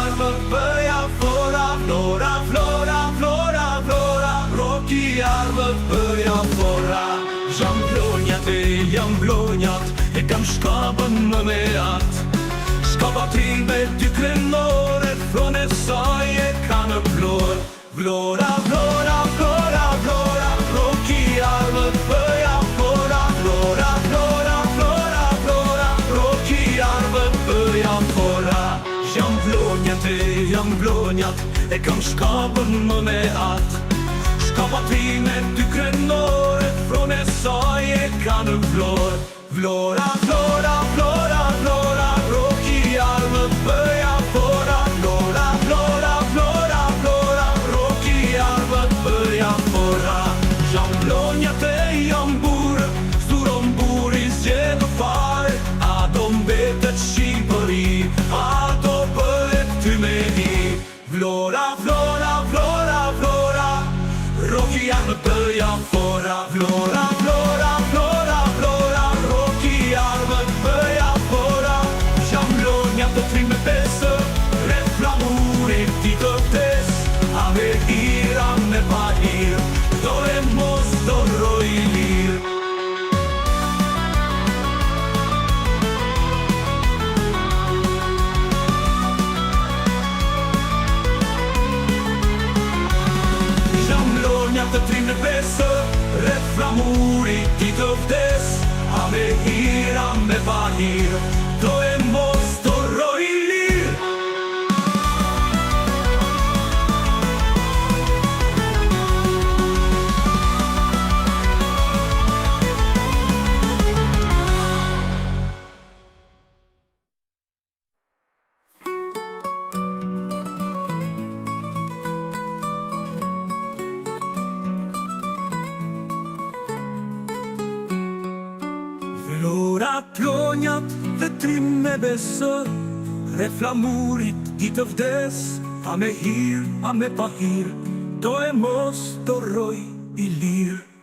armë bëja flora, flora, flora, flora, flora. Roki armë bëja flora. Jam blonjat e kam shkapën më me atë. Shkapa time dy krenore, frone saj e ka në vlorë. Vlora, vlora, vlora, vlora. Roki armë bëja flora, flora, flora, flora, flora. Roki armë bëja flora. Jam blonjat e kam shkapën më me atë. Shkapa time dy krenore, frone saj e ka në vlorë. Vlora, flora, flora, flora. Roki armë bëja flora, flora, flora, flora, flora. Roki armë bëja flora. Jam blonjat e jam burë, sturon buri zgjedhë fare. A do mbetet Shqipëri, a do bëhet ty me hi. Vlora, flora, flora, flora. Roki armë bëja flora. Vlora, flora, flora, flora. Roki armë bëja flora. Jam blonjat të trim me pesë, rreth flamurit ti të vdes. A me hira me pa hirë, do e mos do roj lirë. Të trim në besë, rreth flamurit ti të vdes. A me hira me pa hirë, do e mos të roj lirë. Vlora plonjat dhe trim me besë, rreth flamurit ti të vdes. A me hirë, a me pa hirë, do e mos të roj i lirë.